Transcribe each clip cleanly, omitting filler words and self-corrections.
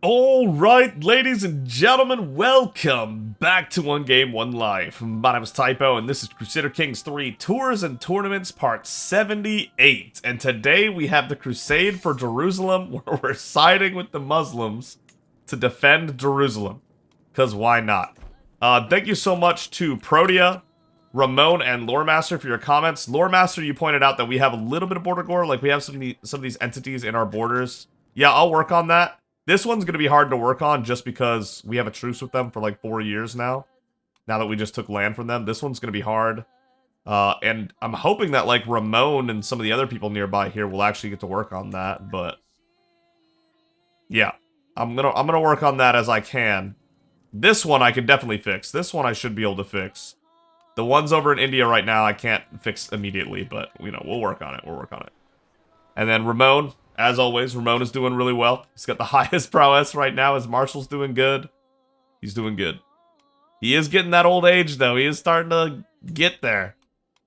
Alright, ladies and gentlemen, welcome back to 1Game1Life. My name is Typo, and this is Crusader Kings 3 Tours and Tournaments Part 78. And today we have the Crusade for Jerusalem, where we're siding with the Muslims to defend Jerusalem. Because why not? Thank you so much to Protea, Ramon, and Loremaster for your comments. Loremaster, you pointed out that we have a little bit of border gore, like we have some of these entities in our borders. Yeah, I'll work on that. This one's going to be hard to work on just because we have a truce with them for like 4 years now. Now that we just took land from them, this one's going to be hard. And I'm hoping that like Ramon and some of the other people nearby here will actually get to work on that, but yeah, I'm gonna work on that as I can. This one I can definitely fix. This one I should be able to fix. The ones over in India right now I can't fix immediately, but you know, we'll work on it. We'll work on it. And then Ramon, as always, Ramon is doing really well. He's got the highest prowess right now. His marshal's doing good. He's doing good. He is getting that old age, though. He is starting to get there.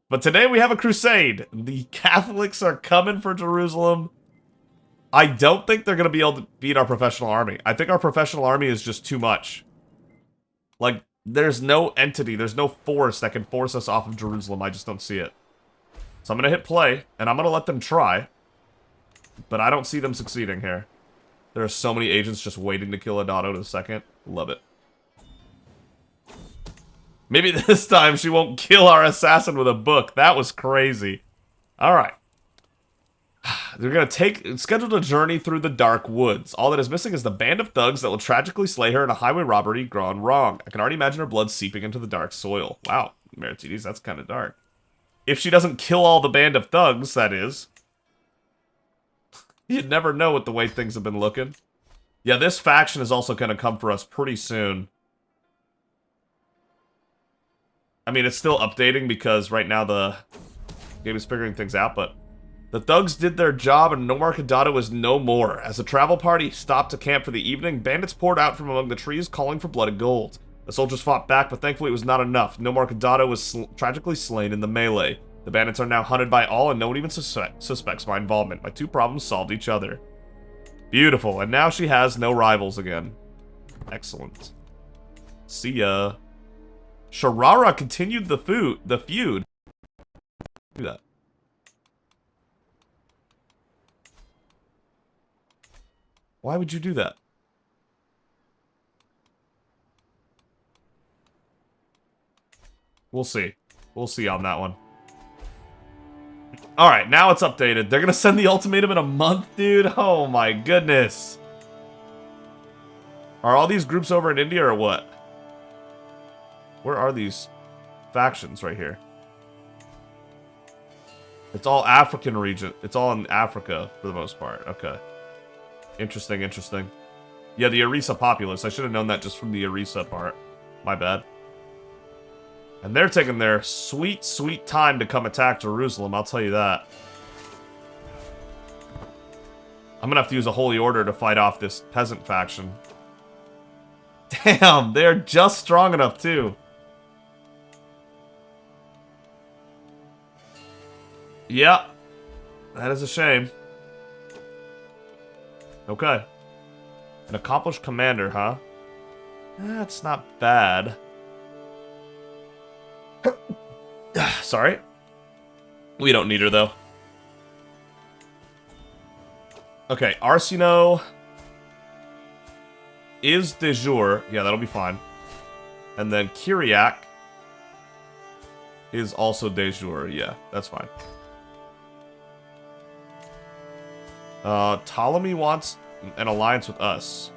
But today we have a crusade. The Catholics are coming for Jerusalem. I don't think they're going to be able to beat our professional army. I think our professional army is just too much. Like, there's no entity, there's no force that can force us off of Jerusalem. I just don't see it. So I'm going to hit play, and I'm going to let them try. But I don't see them succeeding here. There are so many agents just waiting to kill Adato in a second. Love it. Maybe this time she won't kill our assassin with a book. That was crazy. Alright. They're gonna scheduled a journey through the dark woods. All that is missing is the band of thugs that will tragically slay her in a highway robbery gone wrong. I can already imagine her blood seeping into the dark soil. Wow, Maritides, that's kind of dark. If she doesn't kill all the band of thugs, that is. You'd never know with the way things have been looking. Yeah, this faction is also going to come for us pretty soon. I mean, it's still updating because right now the game is figuring things out, but the thugs did their job and Nomar Kadada was no more. As the travel party stopped to camp for the evening, bandits poured out from among the trees calling for blood and gold. The soldiers fought back, but thankfully it was not enough. Nomar Kadada was tragically slain in the melee. The bandits are now hunted by all, and no one even suspects my involvement. My two problems solved each other. Beautiful, and now she has no rivals again. Excellent. See ya. Sharara continued the feud. Do that. Why would you do that? We'll see. We'll see on that one. Alright, now it's updated. They're gonna send the ultimatum in a month, dude? Oh my goodness. Are all these groups over in India or what? Where are these factions right here? It's all African region. It's all in Africa for the most part. Okay. Interesting, interesting. Yeah, the Arisa populace. I should have known that just from the Arisa part. My bad. And they're taking their sweet, sweet time to come attack Jerusalem, I'll tell you that. I'm gonna have to use a holy order to fight off this peasant faction. Damn, they're just strong enough, too. Yeah, that is a shame. Okay. An accomplished commander, huh? That's not bad. Sorry. We don't need her, though. Okay, Arsino is de jure. Yeah, that'll be fine. And then Kyriak is also de jure. Yeah, that's fine. Ptolemy wants an alliance with us.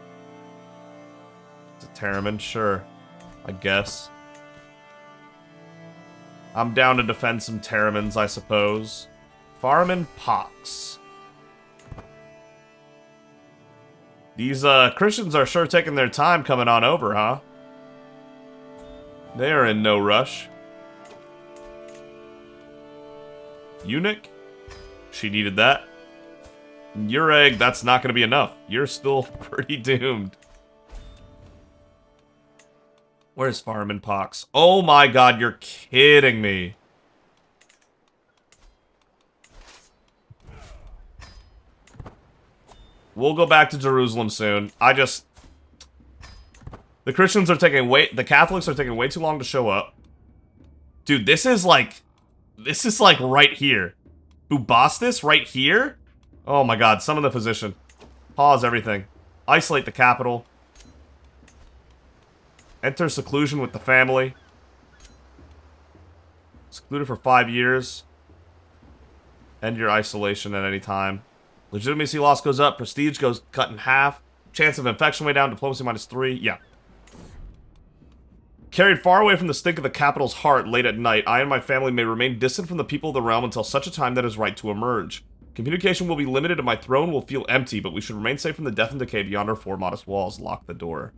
It's a Terriman, sure. I guess. I'm down to defend some Terramans, I suppose. Farmin Pox. These Christians are sure taking their time coming on over, huh? They are in no rush. Eunuch? She needed that. Ureg, that's not going to be enough. You're still pretty doomed. Where's Farmin Pox? Oh my god, you're kidding me. We'll go back to Jerusalem soon. The Christians are taking the Catholics are taking way too long to show up. Dude, this is like right here. Who bossed this? Right here? Oh my god, summon the physician. Pause everything. Isolate the capital. Enter seclusion with the family. Secluded for 5 years. End your isolation at any time. Legitimacy loss goes up. Prestige goes cut in half. Chance of infection way down. Diplomacy -3. Yeah. Carried far away from the stink of the capital's heart late at night, I and my family may remain distant from the people of the realm until such a time that is right to emerge. Communication will be limited and my throne will feel empty, but we should remain safe from the death and decay beyond our 4 modest walls. Lock the door.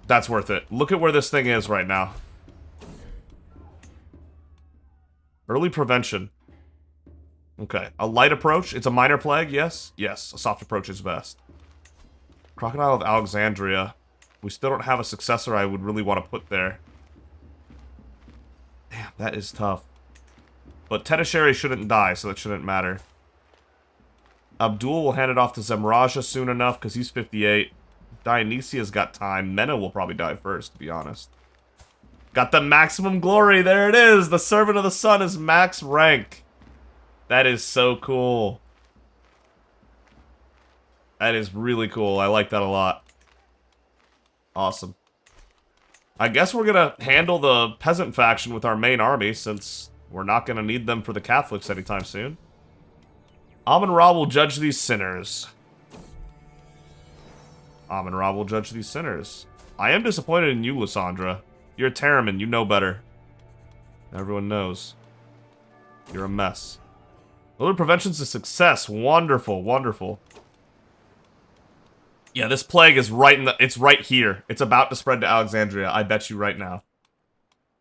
That's worth it. Look at where this thing is right now. Early prevention. Okay. A light approach. It's a minor plague, yes? Yes. A soft approach is best. Crocodile of Alexandria. We still don't have a successor I would really want to put there. Damn, that is tough. But Tetisheri shouldn't die, so that shouldn't matter. Abdul will hand it off to Zemraja soon enough, because he's 58. Dionysia's got time. Mena will probably die first, to be honest. Got the maximum glory. There it is. The Servant of the Sun is max rank. That is so cool. That is really cool. I like that a lot. Awesome. I guess we're gonna handle the peasant faction with our main army, since we're not gonna need them for the Catholics anytime soon. Amun-Ra will judge these sinners. Amun-Ra will judge these sinners. I am disappointed in you, Lysandra. You're a Terriman, you know better. Everyone knows. You're a mess. Early prevention's a success. Wonderful, wonderful. Yeah, this plague is it's right here. It's about to spread to Alexandria, I bet you right now.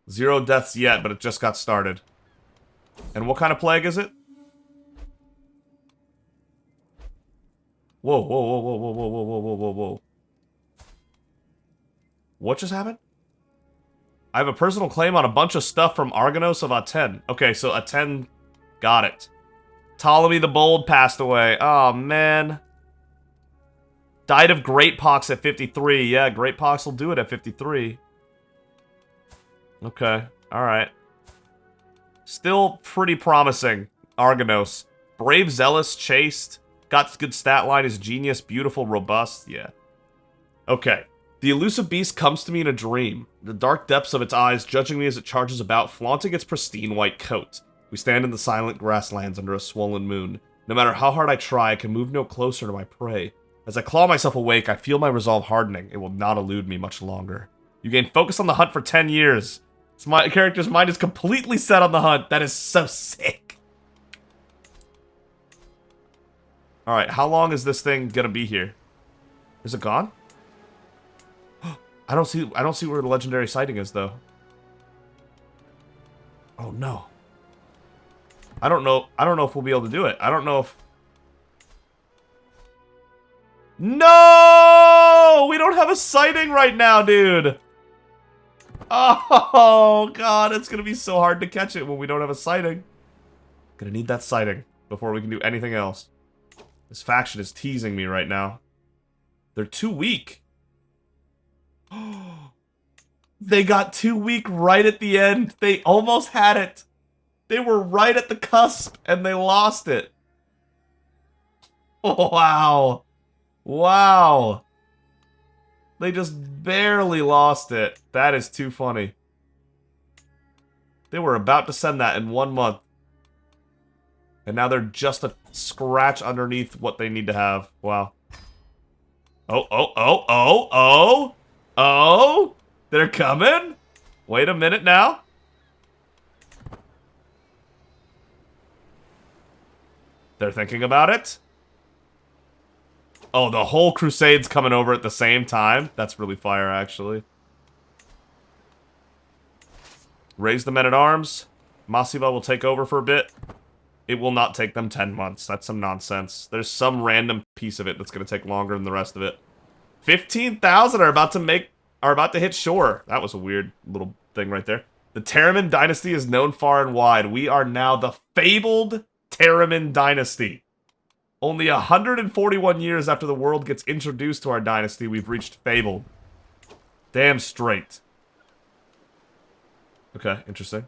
0 deaths yet, but it just got started. And what kind of plague is it? Whoa, whoa, whoa, whoa, whoa, whoa, whoa, whoa, whoa, whoa. What just happened? I have a personal claim on a bunch of stuff from Argonos of Aten. Okay, so Aten got it. Ptolemy the Bold passed away. Oh, man. Died of great pox at 53. Yeah, great pox will do it at 53. Okay, alright. Still pretty promising. Argonos. Brave, zealous, chaste. Got good stat line, is genius, beautiful, robust. Yeah. Okay. The elusive beast comes to me in a dream. The dark depths of its eyes judging me as it charges about, flaunting its pristine white coat. We stand in the silent grasslands under a swollen moon. No matter how hard I try, I can move no closer to my prey. As I claw myself awake, I feel my resolve hardening. It will not elude me much longer. You gain focus on the hunt for 10 years. My character's mind is completely set on the hunt. That is so sick. Alright, how long is this thing gonna be here? Is it gone? I don't see where the legendary sighting is, though. Oh, no. I don't know if we'll be able to do it. I don't know if... No! We don't have a sighting right now, dude! Oh, God, it's gonna be so hard to catch it when we don't have a sighting. Gonna need that sighting before we can do anything else. This faction is teasing me right now. They're too weak. They got too weak right at the end. They almost had it. They were right at the cusp, and they lost it. Oh, wow. Wow. They just barely lost it. That is too funny. They were about to send that in 1 month. And now they're just a scratch underneath what they need to have. Wow. Oh, oh, oh, oh, oh. Oh, they're coming? Wait a minute now. They're thinking about it. Oh, the whole Crusade's coming over at the same time. That's really fire, actually. Raise the men-at-arms. Masiva will take over for a bit. It will not take them 10 months. That's some nonsense. There's some random piece of it that's going to take longer than the rest of it. 15,000 are about to hit shore. That was a weird little thing right there. The Terriman dynasty is known far and wide. We are now the fabled Terriman dynasty. Only 141 years after the world gets introduced to our dynasty, we've reached fabled. Damn straight. Okay, interesting.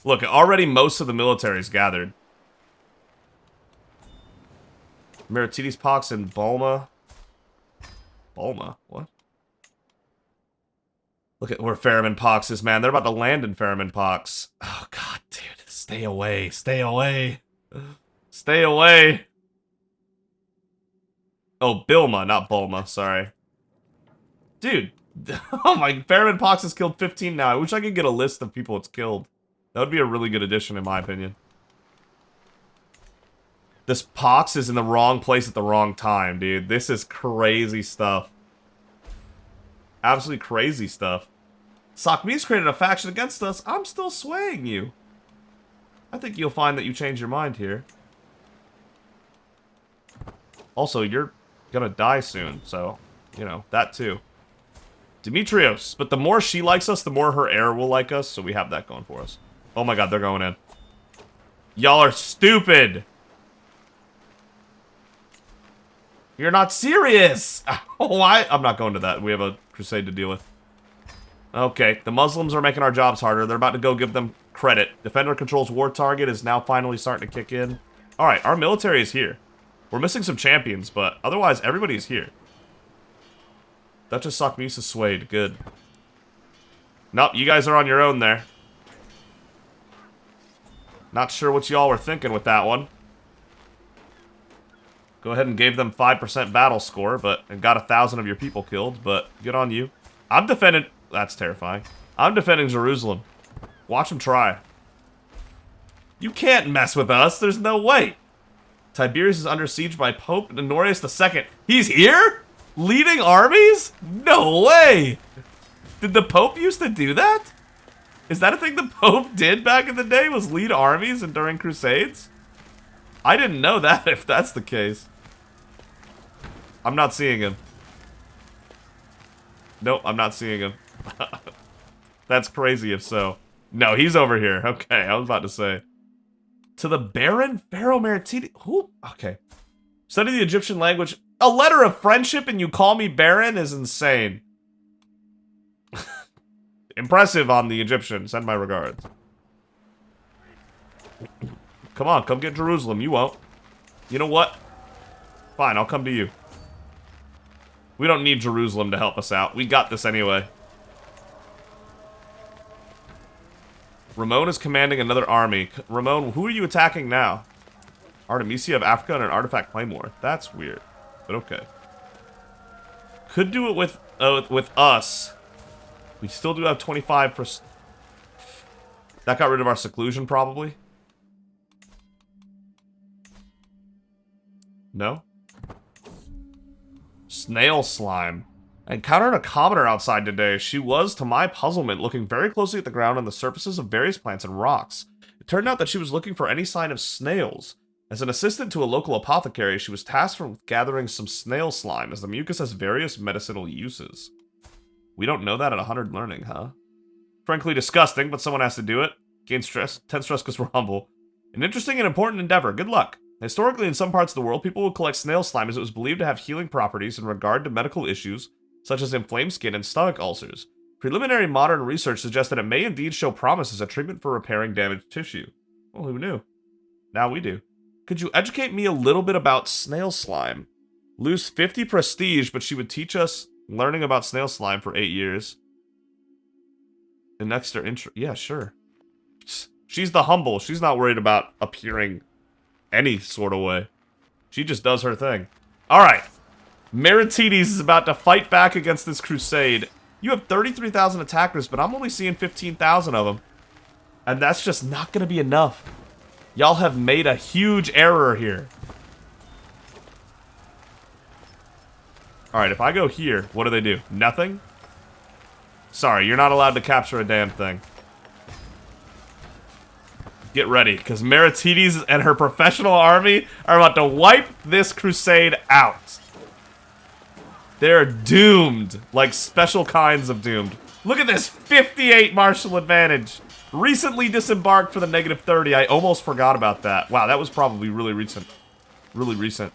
Look, already most of the military's gathered. Meritides Pox and Bulma. Bulma? What? Look at where Pharaoh Pox is, man. They're about to land in Pharaoh Pox. Oh, God, dude. Stay away. Stay away. Stay away. Oh, Bilma, not Bulma. Sorry. Dude. Oh, my. Pharaoh Pox has killed 15 now. I wish I could get a list of people it's killed. That would be a really good addition, in my opinion. This Pox is in the wrong place at the wrong time, dude. This is crazy stuff. Absolutely crazy stuff. Sakmi's created a faction against us. I'm still swaying you. I think you'll find that you change your mind here. Also, you're gonna die soon, so, you know, that too. Demetrios. But the more she likes us, the more her heir will like us, so we have that going for us. Oh my god, they're going in. Y'all are stupid! You're not serious! Why? I'm not going to that. We have a crusade to deal with. Okay, the Muslims are making our jobs harder. They're about to go give them credit. Defender controls war target is now finally starting to kick in. Alright, our military is here. We're missing some champions, but otherwise everybody's here. Duchess Sakmis is swayed. Good. Nope, you guys are on your own there. Not sure what y'all were thinking with that one. Go ahead and gave them 5% battle score, and got 1,000 of your people killed, but good on you. I'm defending... That's terrifying. I'm defending Jerusalem. Watch them try. You can't mess with us. There's no way. Tiberius is under siege by Pope Honorius II. He's here? Leading armies? No way! Did the Pope used to do that? Is that a thing the Pope did back in the day? Was lead armies and during Crusades? I didn't know that, if that's the case. I'm not seeing him. Nope, I'm not seeing him. That's crazy if so. No, he's over here. Okay, I was about to say. To the Baron Pharaoh Meritides. Who? Okay. Study the Egyptian language. A letter of friendship and you call me Baron is insane. Impressive on the Egyptian. Send my regards. Come on, come get Jerusalem. You won't. You know what? Fine, I'll come to you. We don't need Jerusalem to help us out. We got this anyway. Ramon is commanding another army. Ramon, who are you attacking now? Artemisia of Africa and an artifact claymore. That's weird, but okay. Could do it with us. We still do have 25%. That got rid of our seclusion, probably. No? Snail slime. I encountered a commoner outside today. She was, to my puzzlement, looking very closely at the ground and the surfaces of various plants and rocks. It turned out that she was looking for any sign of snails. As an assistant to a local apothecary, she was tasked with gathering some snail slime, as the mucus has various medicinal uses. We don't know that at 100 learning, huh? Frankly disgusting, but someone has to do it. Gain stress. 10 stress because we're humble. An interesting and important endeavor. Good luck. Historically, in some parts of the world, people would collect snail slime as it was believed to have healing properties in regard to medical issues, such as inflamed skin and stomach ulcers. Preliminary modern research suggests that it may indeed show promise as a treatment for repairing damaged tissue. Well, who knew? Now we do. Could you educate me a little bit about snail slime? Lose 50 prestige, but she would teach us learning about snail slime for 8 years. An extra intro. Yeah, sure. She's the humble. She's not worried about appearing any sort of way. She just does her thing. Alright. Meritides is about to fight back against this crusade. You have 33,000 attackers, but I'm only seeing 15,000 of them. And that's just not going to be enough. Y'all have made a huge error here. Alright, if I go here, what do they do? Nothing? Sorry, you're not allowed to capture a damn thing. Get ready, because Meritides and her professional army are about to wipe this crusade out. They're doomed. Like special kinds of doomed. Look at this 58 martial advantage. Recently disembarked for the -30. I almost forgot about that. Wow, that was probably really recent. really recent.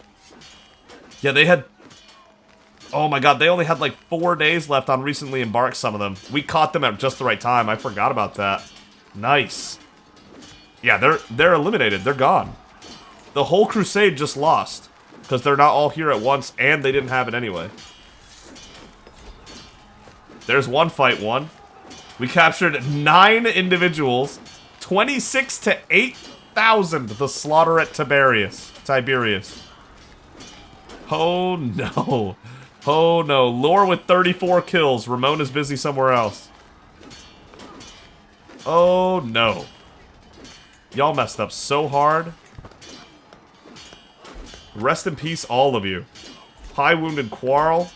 Yeah, they had... Oh my god, they only had like 4 days left on recently embarked, some of them. We caught them at just the right time. I forgot about that. Nice. Yeah, they're eliminated. They're gone. The whole crusade just lost. Because they're not all here at once, and they didn't have it anyway. There's one fight won. We captured 9 individuals. 26 to 8,000. The slaughter at Tiberius. Oh no. Oh no. Lore with 34 kills. Ramon is busy somewhere else. Oh no. Y'all messed up so hard. Rest in peace, all of you. High wounded Quarrel.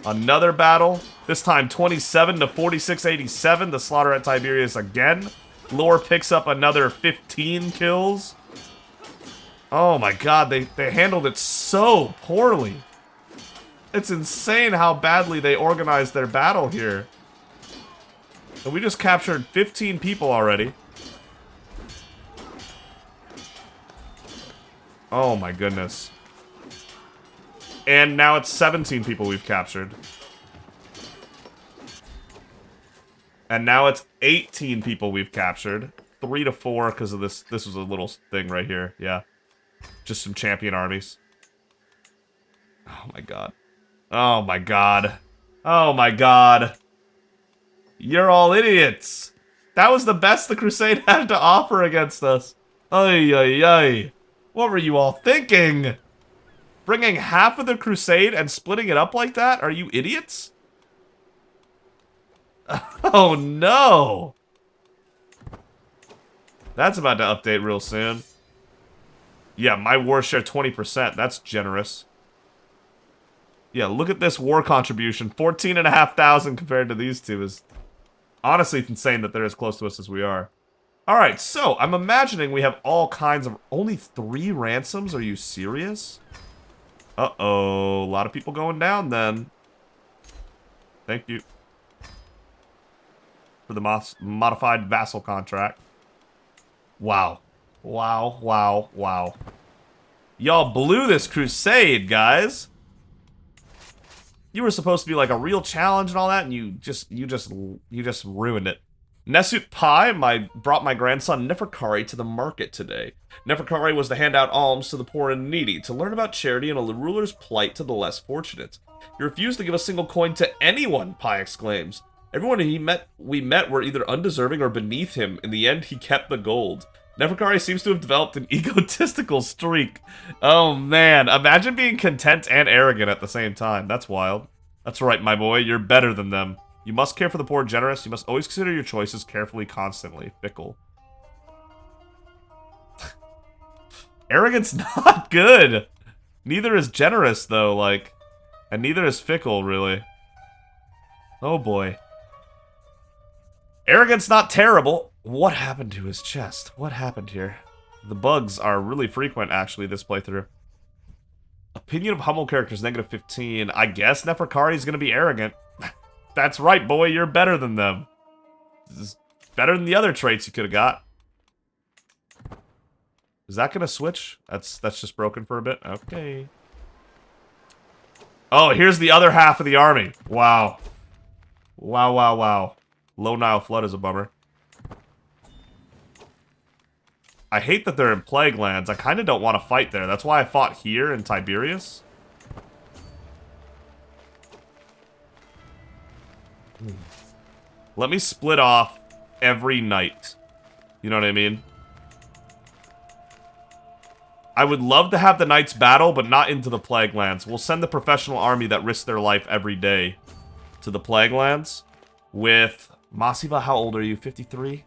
Another battle. This time 27 to 4687. The slaughter at Tiberius again. Lore picks up another 15 kills. Oh my god, they handled it so poorly. It's insane how badly they organized their battle here. And we just captured 15 people already. Oh my goodness. And now it's 17 people we've captured. And now it's 18 people we've captured. 3 to 4 because of this. This was a little thing right here. Yeah. Just some champion armies. Oh my god. Oh my god. Oh my god. You're all idiots. That was the best the Crusade had to offer against us. Ay, ay, ay. What were you all thinking? Bringing half of the Crusade and splitting it up like that? Are you idiots? Oh no! That's about to update real soon. Yeah, my war share 20%. That's generous. Yeah, look at this war contribution. 14,500 compared to these two is... Honestly, it's insane that they're as close to us as we are. Alright, so, I'm imagining we have all kinds of... Only 3 ransoms? Are you serious? Uh-oh. A lot of people going down, then. Thank you. For the modified vassal contract. Wow. Wow, wow, wow. Y'all blew this crusade, guys. You were supposed to be like a real challenge and all that, and you just ruined it. Nesut Pai brought my grandson Neferkari to the market today. Neferkari was to hand out alms to the poor and needy, to learn about charity and a ruler's plight to the less fortunate. He refused to give a single coin to anyone, Pai exclaims. Everyone we met were either undeserving or beneath him. In the end, he kept the gold. Neferkari seems to have developed an egotistical streak. Oh man, imagine being content and arrogant at the same time. That's wild. That's right, my boy, you're better than them. You must care for the poor and generous. You must always consider your choices carefully, constantly. Fickle. Arrogance not good. Neither is generous, though, like... And neither is fickle, really. Oh boy. Arrogance not terrible. What happened to his chest? What happened here? The bugs are really frequent, actually, this playthrough. Opinion of humble characters, -15. I guess Neferkari is going to be arrogant. That's right, boy, you're better than them. This is better than the other traits you could have got. Is that going to switch? That's just broken for a bit? Okay. Oh, here's the other half of the army. Wow. Wow, wow, wow. Low Nile Flood is a bummer. I hate that they're in Plague Lands. I kind of don't want to fight there. That's why I fought here in Tiberius. Let me split off every night. You know what I mean? I would love to have the knights battle, but not into the Plague Lands. We'll send the professional army that risks their life every day to the Plague Lands. With... Masiva, how old are you? 53?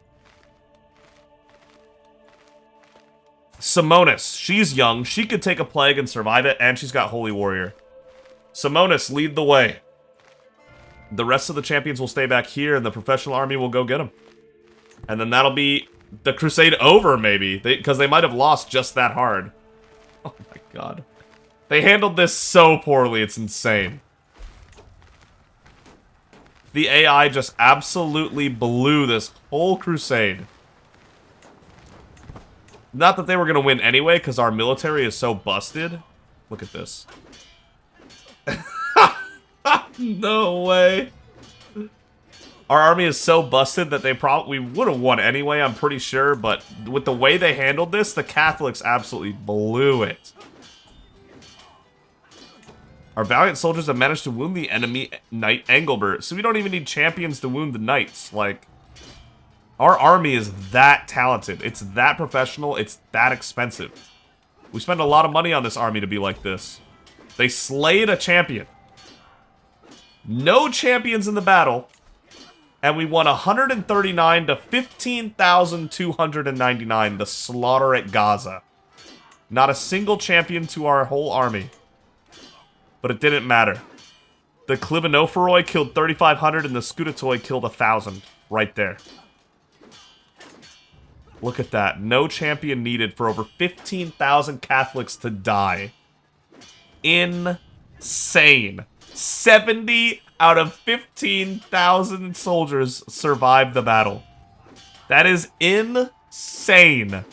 Simonis. She's young. She could take a plague and survive it, and she's got Holy Warrior. Simonis, lead the way. The rest of the champions will stay back here, and the professional army will go get them. And then that'll be the crusade over, maybe. Because they might have lost just that hard. Oh my god. They handled this so poorly, it's insane. The AI just absolutely blew this whole crusade. Not that they were going to win anyway, because our military is so busted. Look at this. No way. Our army is so busted that we would have won anyway, I'm pretty sure. But with the way they handled this, the Catholics absolutely blew it. Our valiant soldiers have managed to wound the enemy Knight Engelbert. So we don't even need champions to wound the knights. Like, our army is that talented. It's that professional. It's that expensive. We spend a lot of money on this army to be like this. They slayed a champion. No champions in the battle. And we won 139 to 15,299. The slaughter at Gaza. Not a single champion to our whole army. But it didn't matter. The Klibanophoroi killed 3,500 and the Skutatoy killed 1,000. Right there. Look at that. No champion needed for over 15,000 Catholics to die. Insane. 70 out of 15,000 soldiers survived the battle. That is insane.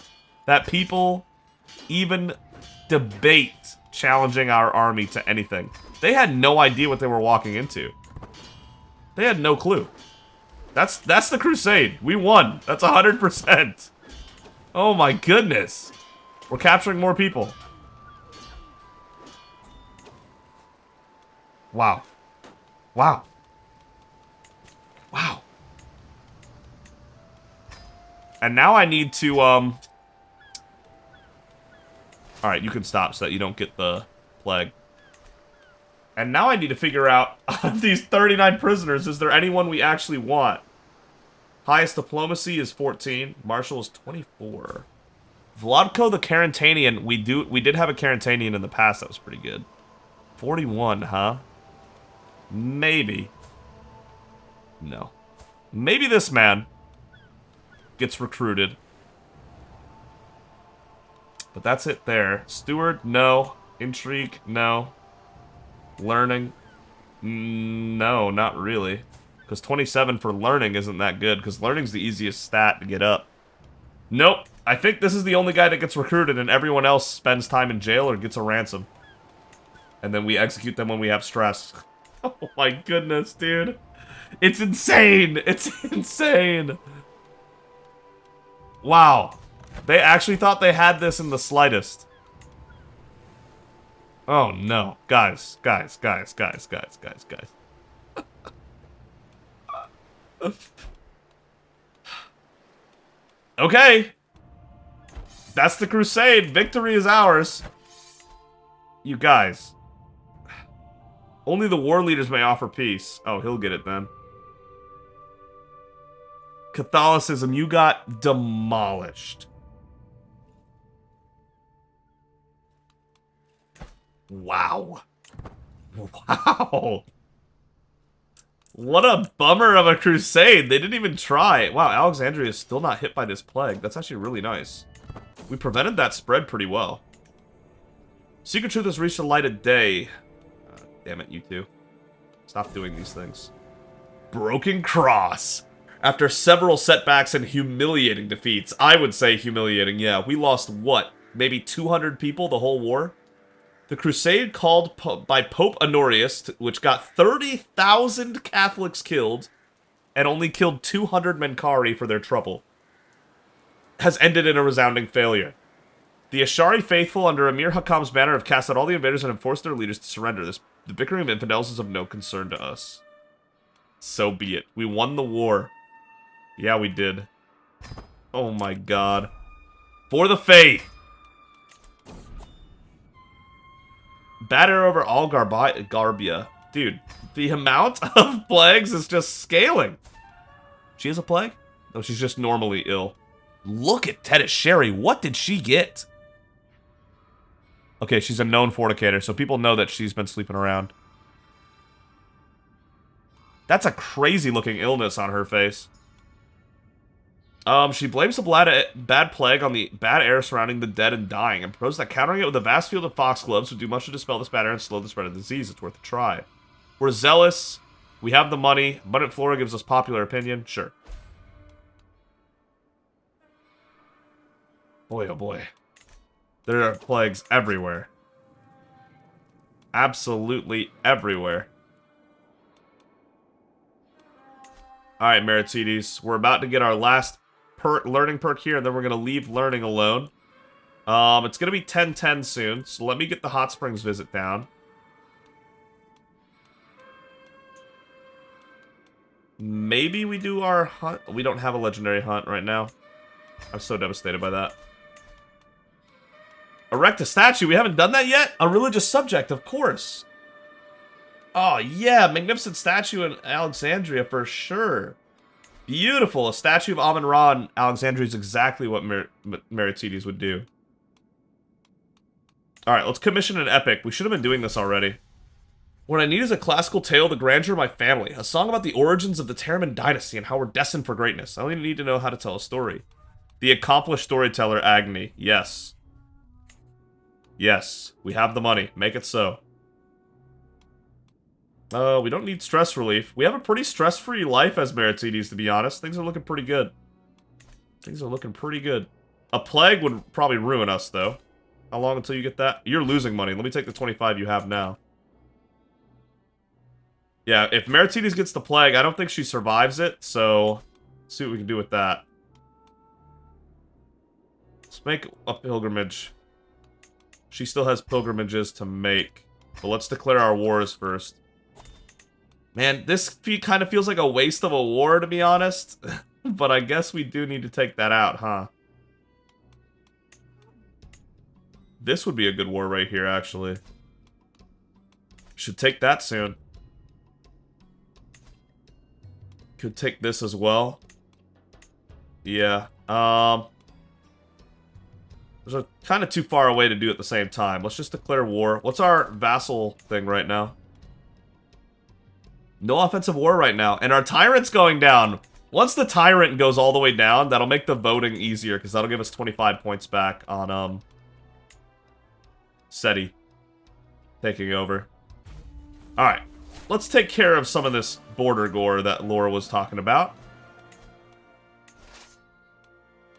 That people even debate challenging our army to anything. They had no idea what they were walking into. They had no clue. That's the Crusade. We won. That's 100%. Oh my goodness. We're capturing more people. Wow. Wow. Wow. And now I need to, Alright, you can stop so that you don't get the plague. And now I need to figure out, of these 39 prisoners, is there anyone we actually want? Highest diplomacy is 14. Marshal is 24. Vladko the Carantanian, we did have a Carantanian in the past that was pretty good. 41, huh? Maybe. No. Maybe this man gets recruited. But that's it there. Steward, no. Intrigue, no. Learning, no, not really. Because 27 for learning isn't that good, because learning's the easiest stat to get up. Nope. I think this is the only guy that gets recruited, and everyone else spends time in jail or gets a ransom. And then we execute them when we have stress. Oh my goodness, dude. It's insane. It's insane. Wow. They actually thought they had this in the slightest. Oh no. Guys. Okay. That's the Crusade. Victory is ours. You guys. Only the war leaders may offer peace. Oh, he'll get it then. Catholicism, you got demolished. Wow. Wow. What a bummer of a crusade. They didn't even try. Wow, Alexandria is still not hit by this plague. That's actually really nice. We prevented that spread pretty well. Secret Truth has reached the light of day. Damn it, you two. Stop doing these things. Broken Cross. After several setbacks and humiliating defeats. I would say humiliating, yeah. We lost, what? Maybe 200 people the whole war? The crusade called by Pope Honorius, which got 30,000 Catholics killed, and only killed 200 Menkari for their trouble, has ended in a resounding failure. The Ashari faithful under Emir Hakam's banner have cast out all the invaders and have forced their leaders to surrender. The bickering of infidels is of no concern to us. So be it. We won the war. Yeah, we did. Oh my god. For the faith! Bad arrow over all Garbia. Dude, the amount of plagues is just scaling. She has a plague? No, she's just normally ill. Look at Tedis Sherry. What did she get? Okay, she's a known fornicator, so people know that she's been sleeping around. That's a crazy looking illness on her face. She blames the bad plague on the bad air surrounding the dead and dying, and proposes that countering it with a vast field of foxgloves would do much to dispel this bad air and slow the spread of the disease. It's worth a try. We're zealous. We have the money. Abundant Flora gives us popular opinion. Sure. Boy, oh boy. There are plagues everywhere. Absolutely everywhere. Alright, Meritides. We're about to get our last learning perk here, and then we're going to leave learning alone. It's going to be 10:10 soon, so let me get the Hot Springs visit down. Maybe we do our hunt. We don't have a legendary hunt right now. I'm so devastated by that. Erect a statue. We haven't done that yet? A religious subject, of course. Oh, yeah. Magnificent statue in Alexandria for sure. Beautiful. A statue of Amun-Ra in Alexandria is exactly what Meritides would do. Alright, let's commission an epic. We should have been doing this already. What I need is a classical tale of the grandeur of my family. A song about the origins of the Terraman dynasty and how we're destined for greatness. I only need to know how to tell a story. The accomplished storyteller, Agni. Yes. Yes. We have the money. Make it so. We don't need stress relief. We have a pretty stress-free life as Meritides, to be honest. Things are looking pretty good. Things are looking pretty good. A plague would probably ruin us, though. How long until you get that? You're losing money. Let me take the 25 you have now. Yeah, if Meritides gets the plague, I don't think she survives it, so let's see what we can do with that. Let's make a pilgrimage. She still has pilgrimages to make, but let's declare our wars first. Man, this kind of feels like a waste of a war, to be honest. But I guess we do need to take that out, huh? This would be a good war right here, actually. Should take that soon. Could take this as well. Yeah. Those are kind of too far away to do at the same time. Let's just declare war. What's our vassal thing right now? No offensive war right now. And our tyrant's going down. Once the tyrant goes all the way down, that'll make the voting easier, because that'll give us 25 points back on, SETI taking over. Alright. Let's take care of some of this border gore that Laura was talking about.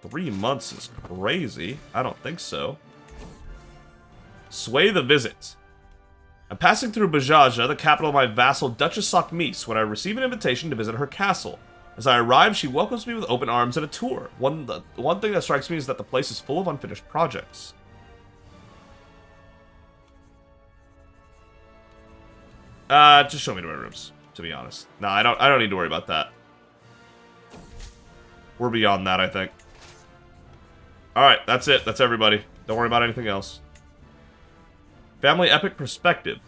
3 months is crazy. I don't think so. Sway the visit. I'm passing through Bajaja, the capital of my vassal Duchess Sakmis, when I receive an invitation to visit her castle. As I arrive, she welcomes me with open arms and a tour. One thing that strikes me is that the place is full of unfinished projects. Just show me to my rooms, to be honest. No, I don't need to worry about that. We're beyond that, I think. Alright, that's it. That's everybody. Don't worry about anything else. Family epic perspective.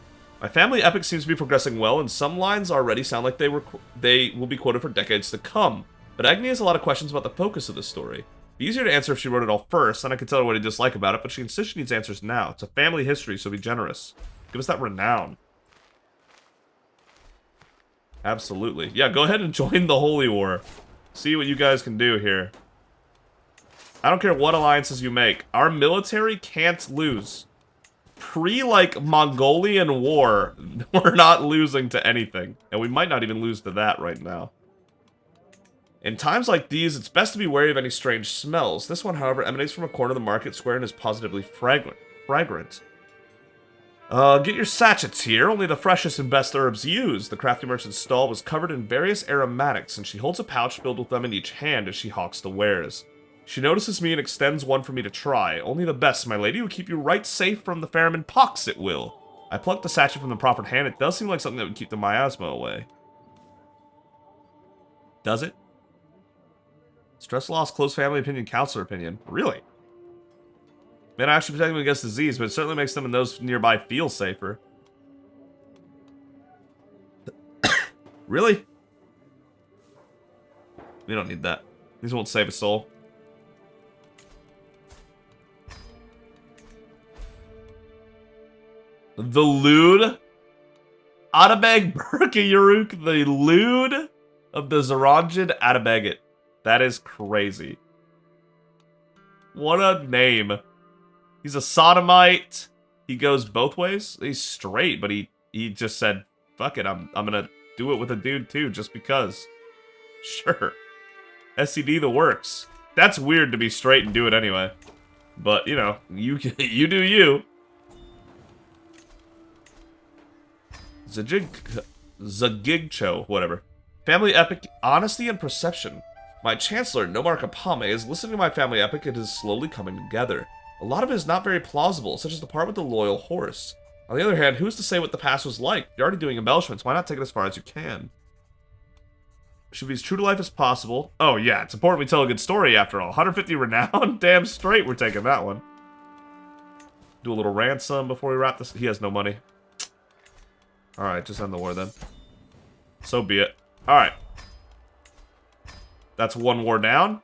My family epic seems to be progressing well, and some lines already sound like they will be quoted for decades to come. But Agni has a lot of questions about the focus of the story. It'd be easier to answer if she wrote it all first, and I could tell her what I dislike about it, but she insists she needs answers now. It's a family history, so be generous. Give us that renown. Absolutely. Yeah, go ahead and join the Holy War. See what you guys can do here. I don't care what alliances you make. Our military can't lose. Pre, Mongolian war, we're not losing to anything. And we might not even lose to that right now. In times like these, it's best to be wary of any strange smells. This one, however, emanates from a corner of the market square and is positively fragrant. Get your sachets here. Only the freshest and best herbs used. The crafty merchant's stall was covered in various aromatics, and she holds a pouch filled with them in each hand as she hawks the wares. She notices me and extends one for me to try. Only the best, my lady, will keep you right safe from the Pharaoh pox, it will. I plucked the sachet from the proffered hand. It does seem like something that would keep the miasma away. Does it? Stress loss, close family opinion, counselor opinion. Really? May not actually protect them against disease, but it certainly makes them and those nearby feel safer. Really? We don't need that. These won't save a soul. The lewd Atabeg Burka-Yaruk, the lewd of the Zaranjid Atabeget. That is crazy. What a name. He's a sodomite. He goes both ways. He's straight, but he just said, fuck it, I'm gonna do it with a dude too, just because. Sure. SCD the works. That's weird to be straight and do it anyway. But, you know, you you do you. Zagigcho, whatever. Family epic, honesty and perception. My chancellor, Nomar Kapame, is listening to my family epic and is slowly coming together. A lot of it is not very plausible, such as the part with the loyal horse. On the other hand, who's to say what the past was like? You're already doing embellishments, why not take it as far as you can? Should be as true to life as possible. Oh yeah, it's important we tell a good story after all. 150 renown? Damn straight we're taking that one. Do a little ransom before we wrap this. He has no money. Alright, just end the war then. So be it. Alright. That's one war down.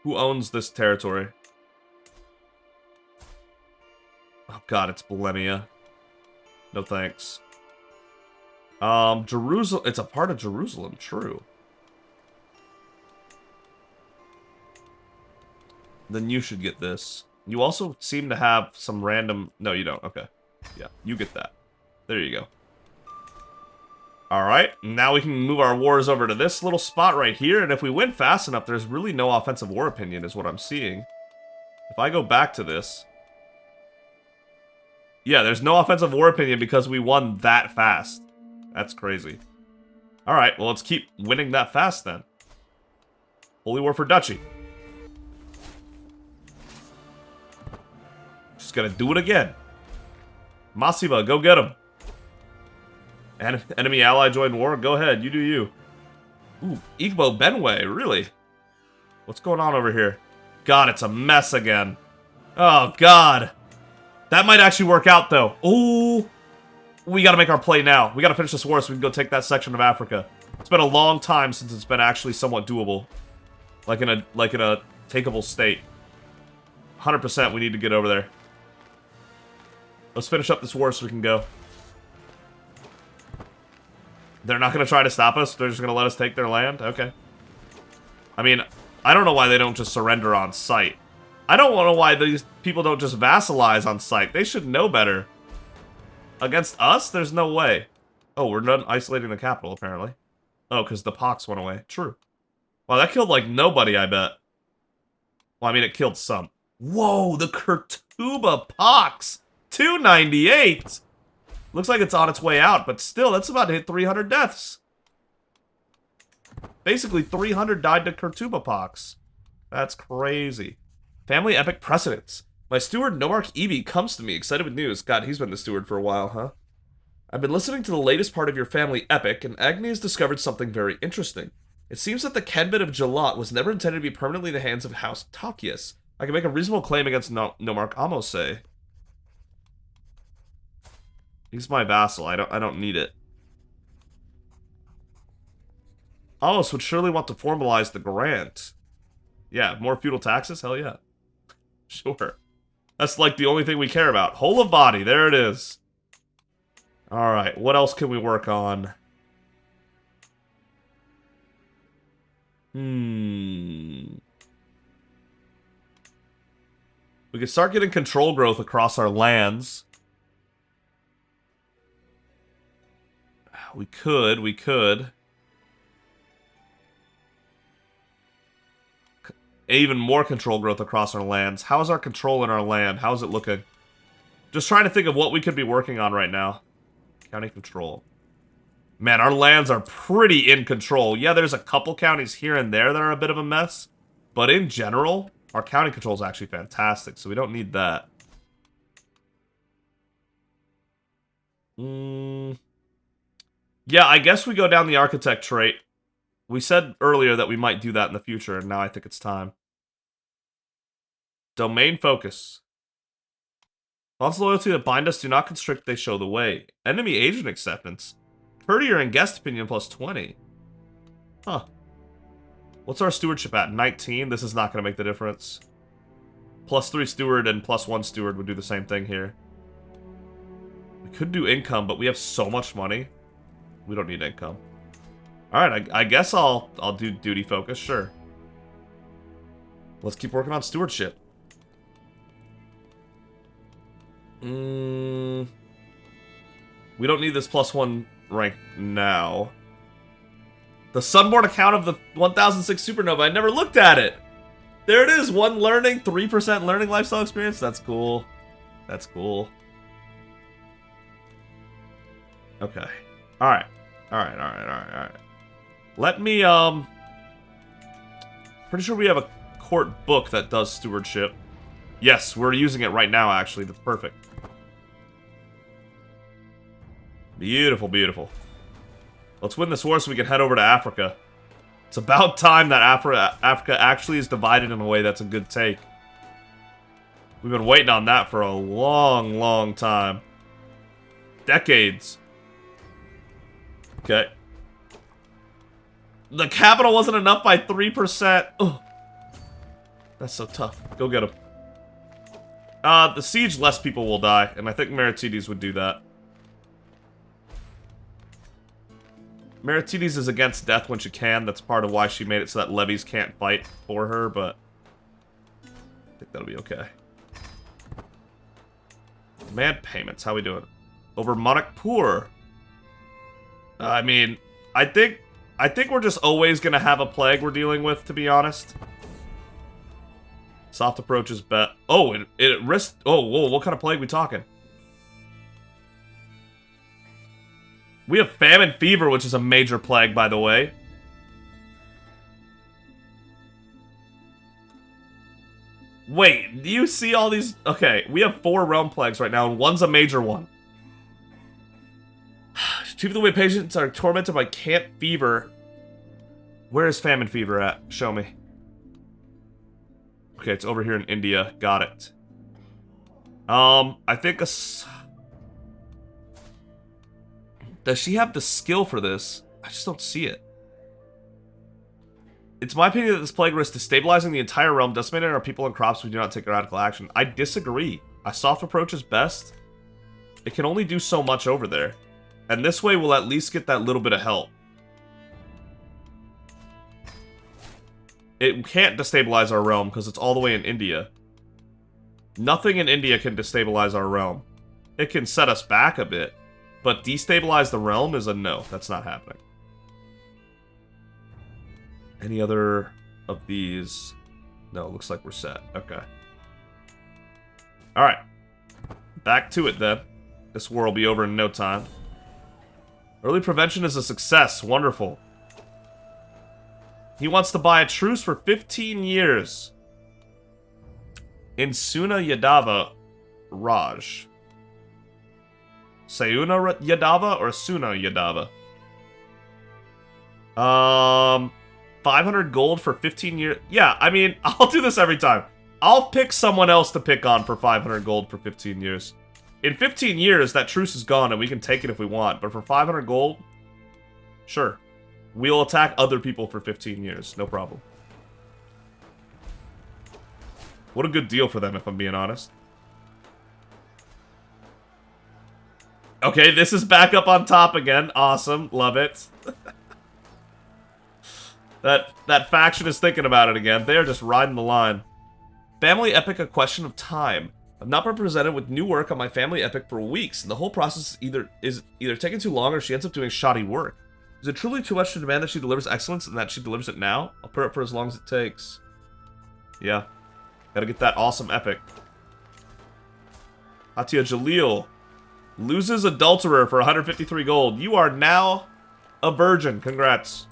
Who owns this territory? Oh god, it's Bulimia. No thanks. Jerusalem. It's a part of Jerusalem, true. Then you should get this. You also seem to have some random... No, you don't. Okay. Yeah, you get that. There you go. Alright, now we can move our wars over to this little spot right here, and if we win fast enough, there's really no offensive war opinion, is what I'm seeing. If I go back to this... Yeah, there's no offensive war opinion because we won that fast. That's crazy. Alright, well let's keep winning that fast then. Holy War for Duchy. Just gotta do it again. Masiba, go get him. Enemy ally joined war? Go ahead, you do you. Ooh, Igbo Benway, really? What's going on over here? God, it's a mess again. Oh, God. That might actually work out, though. Ooh. We gotta make our play now. We gotta finish this war so we can go take that section of Africa. It's been a long time since it's been actually somewhat doable. Like in a takeable state. 100% we need to get over there. Let's finish up this war so we can go. They're not going to try to stop us? They're just going to let us take their land? Okay. I mean, I don't know why they don't just surrender on sight. I don't know why these people don't just vassalize on sight. They should know better. Against us? There's no way. Oh, we're done isolating the capital, apparently. Oh, because the pox went away. True. Wow, that killed, like, nobody, I bet. Well, I mean, it killed some. Whoa, the Kurtuba pox! 298! Looks like it's on its way out, but still, that's about to hit 300 deaths. Basically, 300 died to Kurtuba pox. That's crazy. Family epic precedents. My steward, Nomarch Ebi, comes to me, excited with news. God, he's been the steward for a while, huh? I've been listening to the latest part of your family epic, and Agni has discovered something very interesting. It seems that the Kenbit of Jalat was never intended to be permanently in the hands of House Takius. I can make a reasonable claim against Nomarch Amose. He's my vassal. I don't need it. Amos would surely want to formalize the grant. Yeah, more feudal taxes? Hell yeah. Sure. That's like the only thing we care about. Whole of body, there it is. Alright, what else can we work on? We could start getting control growth across our lands. We could. Even more control growth across our lands. How's our control in our land? How's it looking? Just trying to think of what we could be working on right now. County control. Man, our lands are pretty in control. Yeah, there's a couple counties here and there that are a bit of a mess. But in general, our county control is actually fantastic, so we don't need that. Yeah, I guess we go down the architect trait. We said earlier that we might do that in the future, and now I think it's time. Domain focus. Bonds of loyalty that bind us do not constrict, they show the way. Enemy agent acceptance. Courtier and guest opinion plus 20. Huh. What's our stewardship at? 19? This is not going to make the difference. Plus 3 steward and plus 1 steward would do the same thing here. We could do income, but we have so much money. We don't need income. Alright, I guess I'll do duty focus, sure. Let's keep working on stewardship. We don't need this plus 1 rank now. The Sunborn account of the 1006 Supernova, I never looked at it! There it is. 1 learning, 3% learning lifestyle experience. That's cool. That's cool. Okay. Alright. Alright. Let me, pretty sure we have a court book that does stewardship. Yes, we're using it right now, actually. That's perfect. Beautiful, beautiful. Let's win this war so we can head over to Africa. It's about time that Africa actually is divided in a way that's a good take. We've been waiting on that for a long, long time. Decades. Okay. The capital wasn't enough by 3%. Ugh. That's so tough. Go get him. The siege, less people will die, and I think Meritides would do that. Meritides is against death when she can. That's part of why she made it so that levies can't fight for her, but I think that'll be okay. Demand payments. How we doing? Over Monarch Poor. I mean, I think we're just always gonna have a plague we're dealing with, to be honest. Soft approach is bet. Oh, it risked. Oh, whoa! What kind of plague we talking? We have famine fever, which is a major plague, by the way. Wait, do you see all these? Okay, we have 4 realm plagues right now, and one's a major one. Chief of the way patients are tormented by camp fever. Where is famine fever at? Show me. Okay, it's over here in India. Got it. I think does she have the skill for this? I just don't see it. It's my opinion that this plague risks destabilizing the entire realm, decimating our people and crops if we do not take radical action. I disagree. A soft approach is best. It can only do so much over there. And this way we'll at least get that little bit of help. It can't destabilize our realm because it's all the way in India. Nothing in India can destabilize our realm. It can set us back a bit. But destabilize the realm is a no. That's not happening. Any other of these? No, looks like we're set. Okay. Alright. Back to it then. This war will be over in no time. Early prevention is a success. Wonderful. He wants to buy a truce for 15 years. In Suna Yadava Raj. Sayuna Yadava or Suna Yadava? 500 gold for 15 years. Yeah, I mean, I'll do this every time. I'll pick someone else to pick on for 500 gold for 15 years. In 15 years, that truce is gone and we can take it if we want. But for 500 gold, sure. We'll attack other people for 15 years. No problem. What a good deal for them, if I'm being honest. Okay, this is back up on top again. Awesome. Love it. That faction is thinking about it again. They are just riding the line. Family Epic, A Question of Time. I've not been presented with new work on my family epic for weeks, and the whole process is either taking too long or she ends up doing shoddy work. Is it truly too much to demand that she delivers excellence and that she delivers it now? I'll put it up for as long as it takes. Yeah. Gotta get that awesome epic. Atia Jalil loses adulterer for 153 gold. You are now a virgin. Congrats.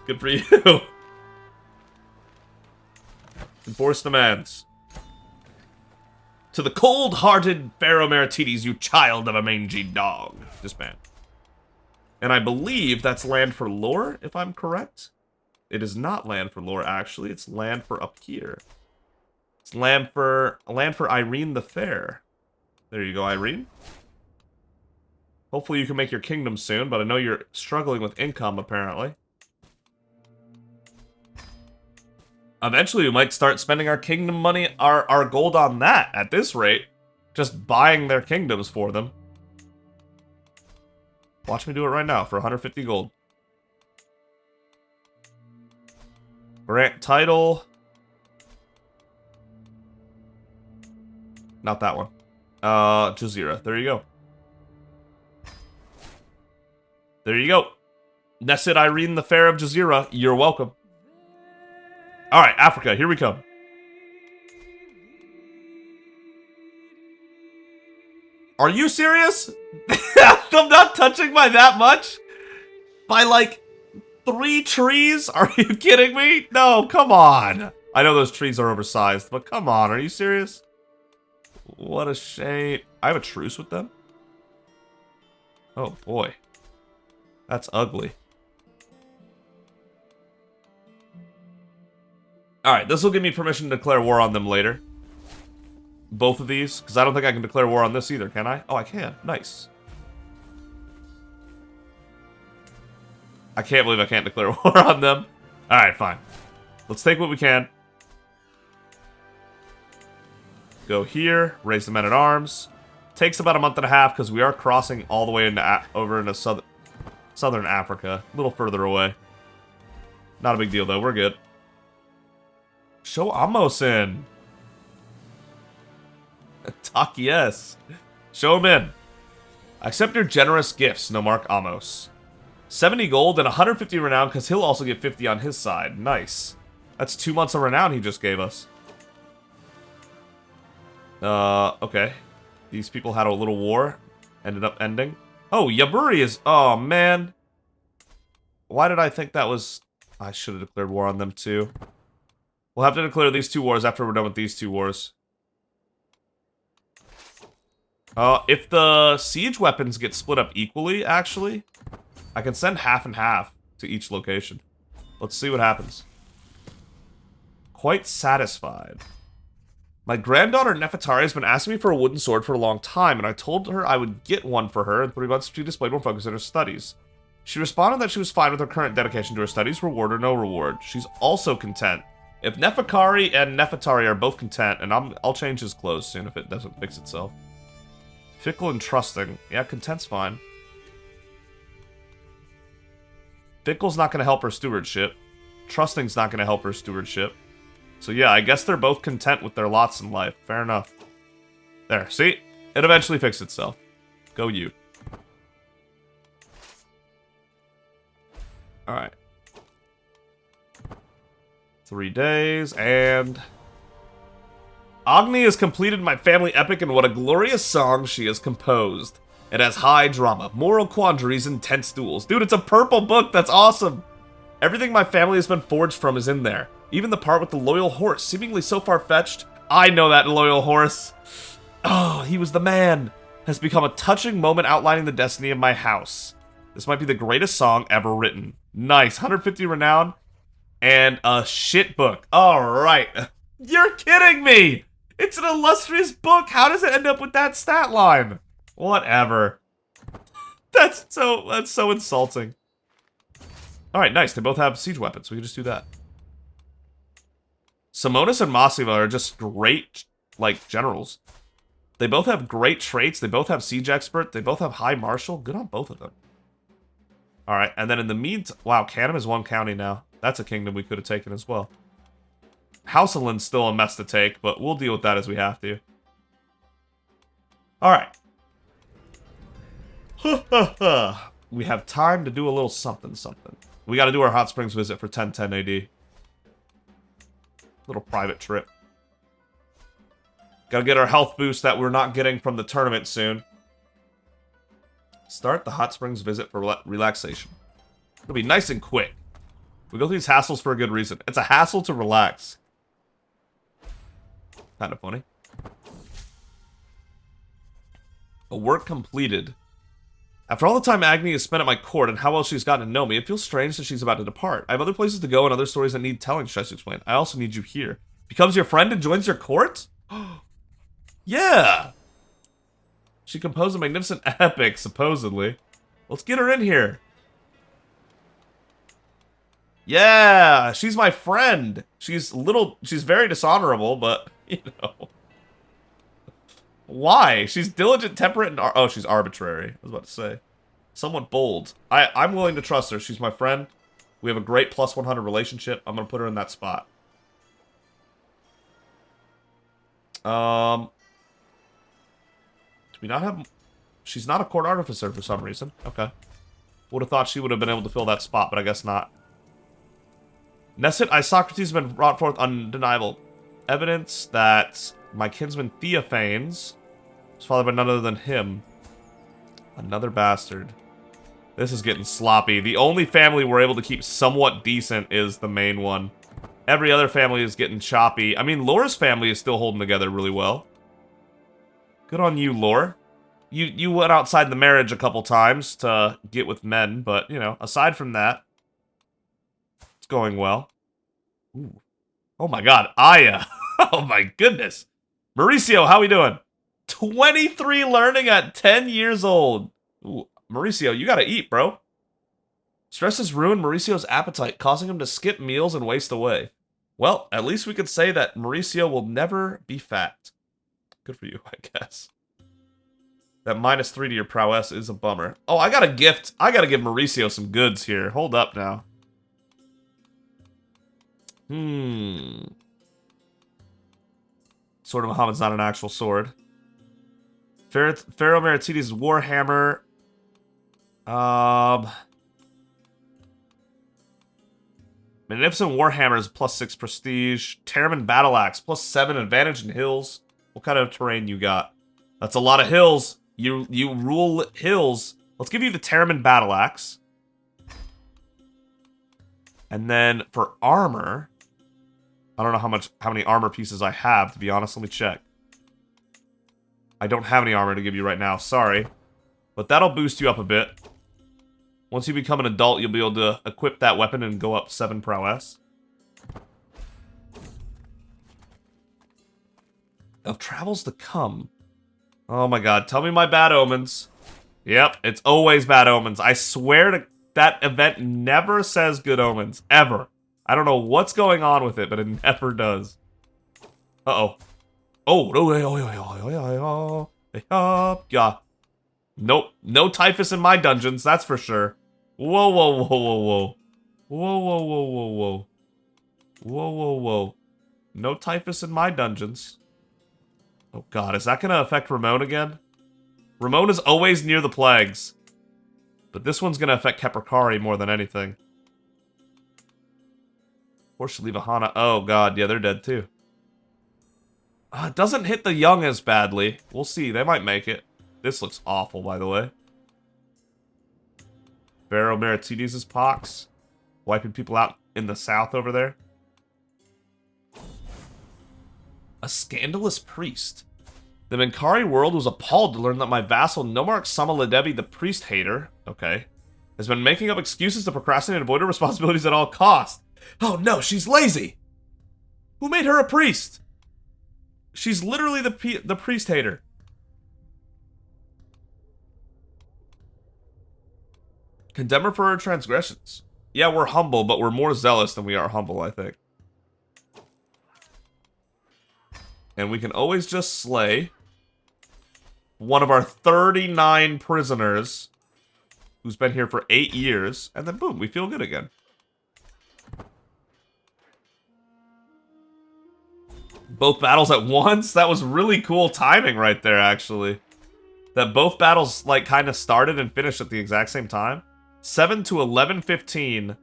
Good for you. Enforce demands. To the cold-hearted Pharaoh Meritides, you child of a mangy dog. Disband. And I believe that's land for lore, if I'm correct. It is not land for lore, actually. It's land for up here. It's land for Irene the Fair. There you go, Irene. Hopefully you can make your kingdom soon, but I know you're struggling with income, apparently. Eventually, we might start spending our kingdom money, our gold on that at this rate. Just buying their kingdoms for them. Watch me do it right now for 150 gold. Grant title. Not that one. Jazeera. There you go. There you go. Nessid Irene the Fair of Jazeera. You're welcome. Alright, Africa, here we come. Are you serious? I'm not touching by that much? By like 3 trees? Are you kidding me? No, come on. I know those trees are oversized, but come on, are you serious? What a shame. I have a truce with them? Oh boy. That's ugly. Alright, this will give me permission to declare war on them later. Both of these, because I don't think I can declare war on this either, can I? Oh, I can. Nice. I can't believe I can't declare war on them. Alright, fine. Let's take what we can. Go here, raise the men-at-arms. Takes about a month and a half, because we are crossing all the way into over into southern Africa. A little further away. Not a big deal, though. We're good. Show Amos in. Talk yes. Show him in. Accept your generous gifts, Nomarch Amos. 70 gold and 150 renown, because he'll also get 50 on his side. Nice. That's 2 months of renown he just gave us. Okay. These people had a little war. Ended up ending. Oh, Yaburi is... Oh, man. Why did I think that was... I should have declared war on them, too. We'll have to declare these 2 wars after we're done with these 2 wars. If the siege weapons get split up equally, actually, I can send half and half to each location. Let's see what happens. Quite satisfied. My granddaughter Nefertari has been asking me for a wooden sword for a long time, and I told her I would get one for her in 3 months if she displayed more focus in her studies. She responded that she was fine with her current dedication to her studies, reward or no reward. She's also content. If Neferkari and Nefertari are both content, and I'll change his clothes soon if it doesn't fix itself. Fickle and trusting. Yeah, content's fine. Fickle's not going to help her stewardship. Trusting's not going to help her stewardship. So yeah, I guess they're both content with their lots in life. Fair enough. There, see? It eventually fixed itself. Go you. Alright. 3 days, and... Agni has completed my family epic, and what a glorious song she has composed. It has high drama, moral quandaries, and tense duels. Dude, it's a purple book, that's awesome! Everything my family has been forged from is in there. Even the part with the loyal horse, seemingly so far-fetched. I know that loyal horse. Oh, he was the man. Has become a touching moment outlining the destiny of my house. This might be the greatest song ever written. Nice, 150 renown, and a shit book. Alright. You're kidding me! It's an illustrious book! How does it end up with that stat line? Whatever. That's so insulting. Alright, nice. They both have siege weapons. We can just do that. Simonis and Massiva are just great, like, generals. They both have great traits. They both have siege expert. They both have high marshal. Good on both of them. Alright, and then in the meantime... Wow, Canham is 1 county now. That's a kingdom we could have taken as well. Houseland's still a mess to take, but we'll deal with that as we have to. Alright. We have time to do a little something. We gotta do our hot springs visit for 1010 AD. Little private trip. Gotta get our health boost that we're not getting from the tournament soon. Start the hot springs visit for relaxation. It'll be nice and quick. We go through these hassles for a good reason. It's a hassle to relax. Kind of funny. A work completed. After all the time Agni has spent at my court and how well she's gotten to know me, it feels strange that she's about to depart. I have other places to go and other stories that need telling, Stress to explain. I also need you here. Becomes your friend and joins your court? Yeah! She composed a magnificent epic, supposedly. Let's get her in here. Yeah! She's my friend! She's very dishonorable, but, you know... Why? She's diligent, temperate, and... Oh, she's arbitrary. I was about to say. Somewhat bold. I'm willing to trust her. She's my friend. We have a great plus 100 relationship. I'm going to put her in that spot. Do we not have... She's not a court artificer for some reason. Okay. Would have thought she would have been able to fill that spot, but I guess not. Nesset Isocrates has been brought forth undeniable evidence that my kinsman Theophanes was fathered by none other than him. Another bastard. This is getting sloppy. The only family we're able to keep somewhat decent is the main one. Every other family is getting choppy. I mean, Lore's family is still holding together really well. Good on you, Lore. You went outside the marriage a couple times to get with men, but, you know, aside from that, it's going well. Ooh. Oh my god, Aya. Oh my goodness. Mauricio, how we doing? 23 learning at 10 years old. Ooh, Mauricio, you gotta eat, bro. Stress has ruined Mauricio's appetite, causing him to skip meals and waste away. Well, at least we could say that Mauricio will never be fat. Good for you, I guess. That -3 to your prowess is a bummer. Oh, I got a gift. I gotta give Mauricio some goods here. Hold up now. Sword of Muhammad's not an actual sword. Pharaoh Meritides' Warhammer. Magnificent Warhammers +6 prestige. Terriman Battle Axe +7 advantage in hills. What kind of terrain you got? That's a lot of hills. You rule hills. Let's give you the Terriman Battle Axe. And then for armor, I don't know how many armor pieces I have, to be honest. Let me check. I don't have any armor to give you right now, sorry. But that'll boost you up a bit. Once you become an adult, you'll be able to equip that weapon and go up 7 prowess. Of travels to come. Oh my god, tell me my bad omens. Yep, it's always bad omens. I swear to that event never says good omens. Ever. I don't know what's going on with it, but it never does. Uh-oh. Oh, yeah. Nope, no typhus in my dungeons, that's for sure. Whoa, whoa, whoa, whoa, whoa. Whoa, whoa, whoa, whoa, whoa. Whoa, whoa, whoa. No typhus in my dungeons. Oh god, is that gonna affect Ramon again? Ramon is always near the plagues. But this one's gonna affect Keprakari more than anything. Or Shalivahana. Oh god, yeah, they're dead too. It doesn't hit the young as badly. We'll see, they might make it. This looks awful, by the way. Pharaoh Meritides' pox. Wiping people out in the south over there. A scandalous priest. The Minkari world was appalled to learn that my vassal Nomarch Samaladevi, the priest hater, okay, has been making up excuses to procrastinate and avoid her responsibilities at all costs. Oh no, she's lazy! Who made her a priest? She's literally the priest hater. Condemn her for her transgressions. Yeah, we're humble, but we're more zealous than we are humble, I think. And we can always just slay one of our 39 prisoners who's been here for 8 years, and then boom, we feel good again. Both battles at once? That was really cool timing right there, actually. That both battles, like, kind of started and finished at the exact same time. 7 to 11:15.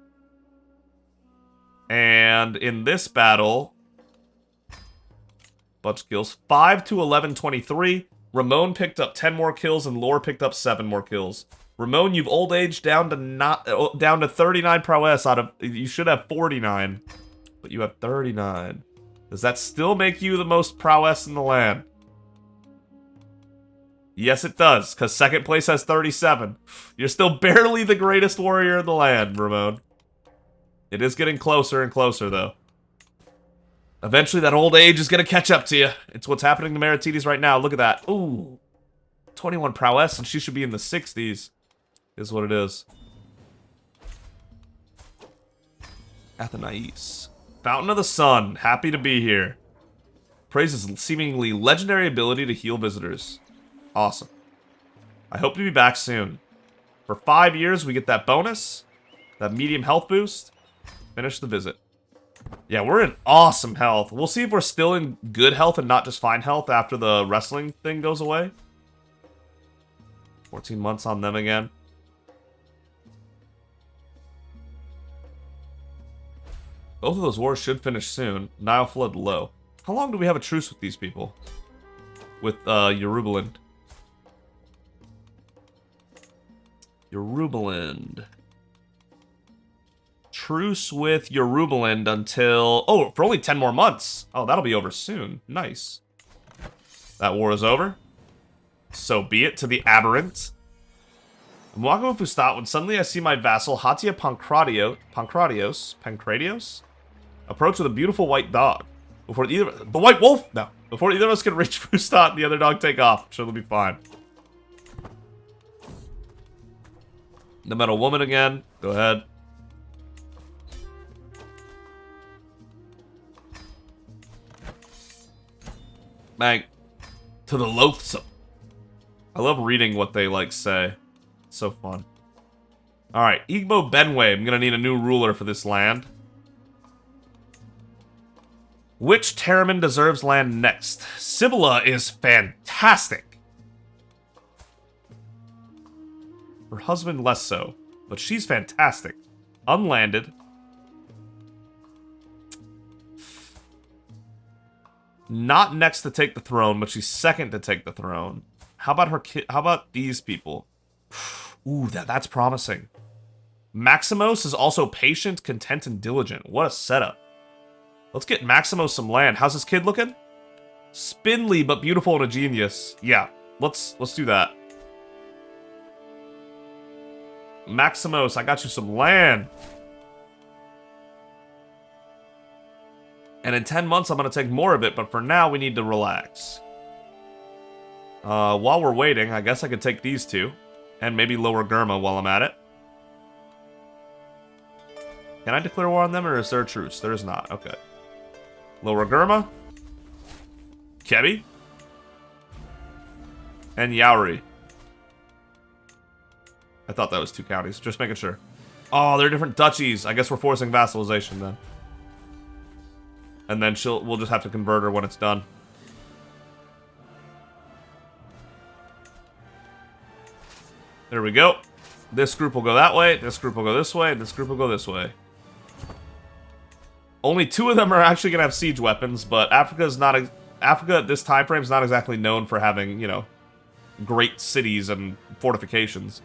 And in this battle, bunch of kills. 5 to 11:23. Ramon picked up 10 more kills and Lore picked up 7 more kills. Ramon, you've old aged down to 39 prowess out of... You should have 49. But you have 39. Does that still make you the most prowess in the land? Yes, it does, because second place has 37. You're still barely the greatest warrior in the land, Ramon. It is getting closer and closer, though. Eventually, that old age is going to catch up to you. It's what's happening to Meritides right now. Look at that. Ooh. 21 prowess, and she should be in the 60s. Is what it is. Athenais. Fountain of the Sun. Happy to be here. Praises seemingly legendary ability to heal visitors. Awesome. I hope to be back soon. For 5 years, we get that bonus. That medium health boost. Finish the visit. Yeah, we're in awesome health. We'll see if we're still in good health and not just fine health after the wrestling thing goes away. 14 months on them again. Both of those wars should finish soon. Nile flood low. How long do we have a truce with these people? With, Yorubaland. Yorubaland. Truce with Yorubaland until... Oh, for only 10 more months. Oh, that'll be over soon. Nice. That war is over. So be it to the aberrant. I'm walking with Fustat when suddenly I see my vassal, Hatia Pancratios, approach with a beautiful white dog. Before either... The white wolf? No. Before either of us can reach Fustat and the other dog take off. I'm sure they'll be fine. The metal woman again. Go ahead. Bang. To the loathsome. I love reading what they, like, say. It's so fun. Alright, Igbo Benway. I'm gonna need a new ruler for this land. Which Terraman deserves land next? Sibylla is fantastic. Her husband less so, but she's fantastic. Unlanded. Not next to take the throne, but she's second to take the throne. How about her kid? How about these people? Ooh, that's promising. Maximos is also patient, content, and diligent. What a setup. Let's get Maximos some land. How's his kid looking? Spindly, but beautiful and a genius. Yeah, let's do that. Maximos, I got you some land. And in 10 months, I'm going to take more of it, but for now, we need to relax. While we're waiting, I guess I could take these two. And maybe lower Gurma while I'm at it. Can I declare war on them, or is there a truce? There is not. Okay. Lower Gurma. Kebi. And Yauri. I thought that was 2 counties. Just making sure. Oh, they're different duchies. I guess we're forcing vassalization then. And then we'll just have to convert her when it's done. There we go. This group will go that way, this group will go this way, and this group will go this way. Only 2 of them are actually going to have siege weapons, but Africa at this time frame is not exactly known for having, you know, great cities and fortifications.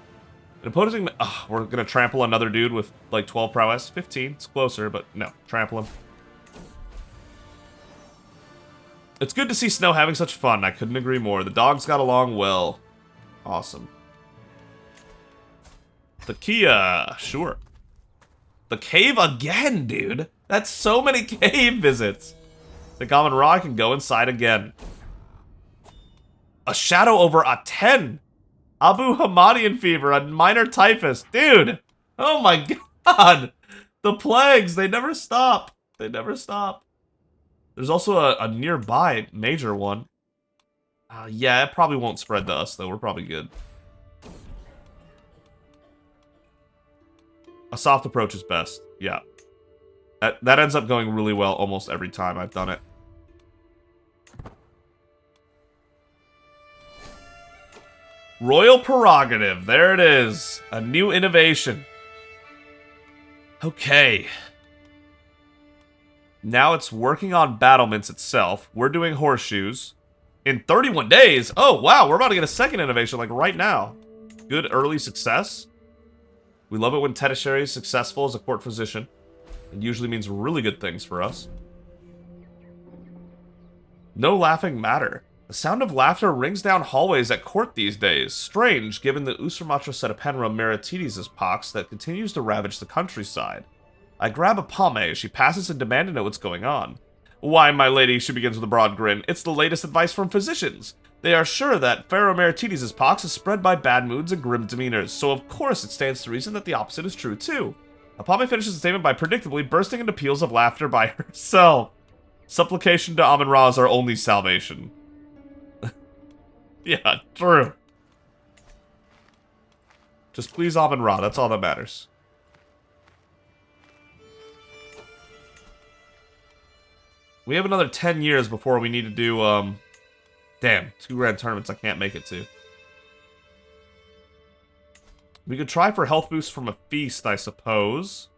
And opposing... we're going to trample another dude with, like, 12 prowess. 15. It's closer, but no. Trample him. It's good to see Snow having such fun. I couldn't agree more. The dogs got along well. Awesome. The Kia. Sure. The cave again, dude. That's so many cave visits. The Amun-Ra can go inside again. A shadow over a 10. Abu Hamadian fever, a minor typhus. Dude. Oh my god. The plagues. They never stop. They never stop. There's also a nearby major one. Yeah, it probably won't spread to us, though. We're probably good. A soft approach is best. Yeah. That ends up going really well almost every time I've done it. Royal Prerogative. There it is. A new innovation. Okay. Now it's working on battlements itself. We're doing horseshoes. In 31 days? Oh, wow. We're about to get a second innovation, like, right now. Good early success. We love it when Tertiary is successful as a court physician. It usually means really good things for us. No laughing matter. The sound of laughter rings down hallways at court these days. Strange, given the Usurmatra Setapenra Meritides' pox that continues to ravage the countryside. I grab a Pame. She passes and demand to know what's going on. Why, my lady, she begins with a broad grin. It's the latest advice from physicians. They are sure that Pharaoh Meritides' pox is spread by bad moods and grim demeanors, so of course it stands to reason that the opposite is true too. Apame finishes the statement by predictably bursting into peals of laughter by herself. Supplication to Amun-Ra is our only salvation. Yeah, true. Just please Amun-Ra, that's all that matters. We have another 10 years before we need to do, damn, 2 grand tournaments I can't make it to. We could try for health boost from a feast, I suppose.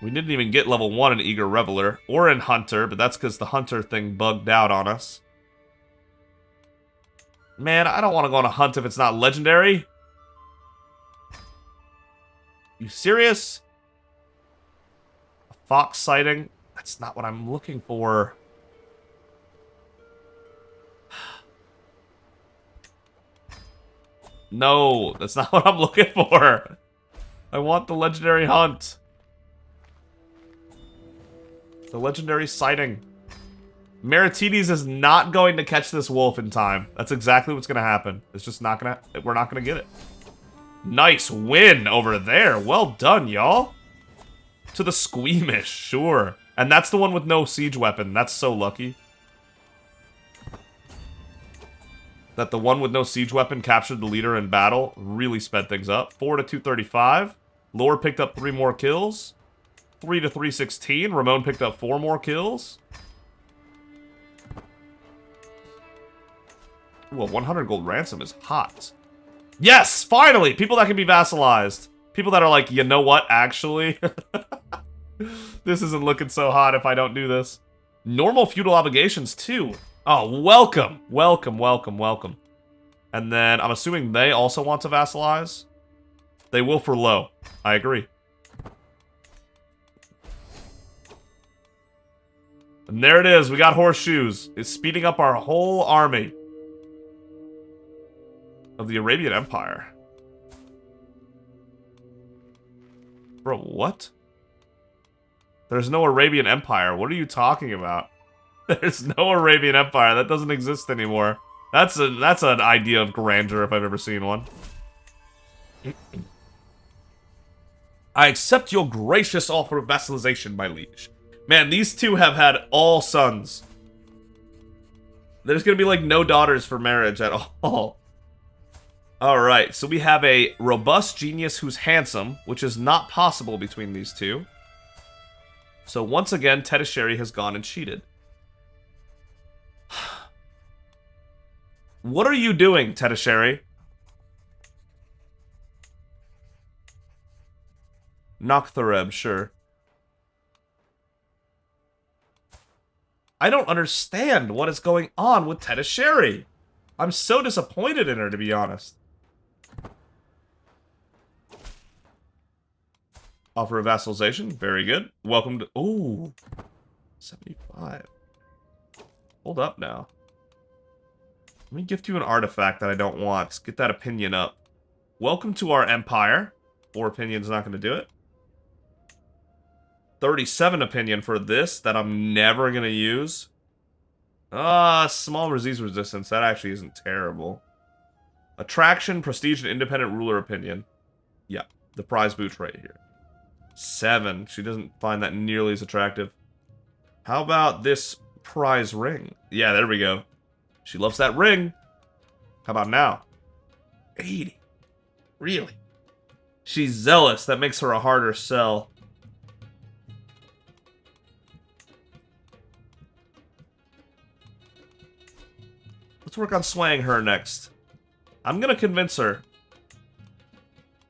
We didn't even get level 1 in Eager Reveler, or in Hunter, but that's because the Hunter thing bugged out on us. Man, I don't want to go on a hunt if it's not legendary. You serious? A fox sighting? That's not what I'm looking for. No, that's not what I'm looking for. I want the legendary hunt. The legendary sighting. Maritides is not going to catch this wolf in time. That's exactly what's going to happen. It's just not going to... We're not going to get it. Nice win over there. Well done, y'all. To the squeamish, sure. And that's the one with no siege weapon. That's so lucky. That the one with no siege weapon captured the leader in battle. Really sped things up. 4 to 235. Lore picked up 3 more kills. 3 to 316. Ramon picked up 4 more kills. Ooh, a 100 gold ransom is hot. Yes! Finally! People that can be vassalized. People that are like, you know what, actually? This isn't looking so hot if I don't do this. Normal feudal obligations, too. Oh, welcome! Welcome, welcome, welcome. And then, I'm assuming they also want to vassalize? They will for low. I agree. And there it is. We got horseshoes. It's speeding up our whole army of the Arabian Empire. Bro, what? There's no Arabian Empire. What are you talking about? There's no Arabian Empire. That doesn't exist anymore. That's an idea of grandeur if I've ever seen one. I accept your gracious offer of vassalization, my liege. Man, these two have had all sons. There's gonna be like no daughters for marriage at all. Alright, so we have a robust genius who's handsome, which is not possible between these two. So once again, Tedasheri has gone and cheated. What are you doing, Tedasheri? Nocthareb, sure. I don't understand what is going on with Tedasheri. I'm so disappointed in her, to be honest. Offer of vassalization. Very good. Welcome to... Ooh. 75. Hold up now. Let me gift you an artifact that I don't want. Let's get that opinion up. Welcome to our empire. 4 opinion's not going to do it. 37 opinion for this that I'm never going to use. Small disease resistance. That actually isn't terrible. Attraction, prestige, and independent ruler opinion. Yeah, the prize boots right here. 7. She doesn't find that nearly as attractive. How about this prize ring? Yeah, there we go. She loves that ring. How about now? 80. Really? She's zealous. That makes her a harder sell. Let's work on swaying her next. I'm gonna convince her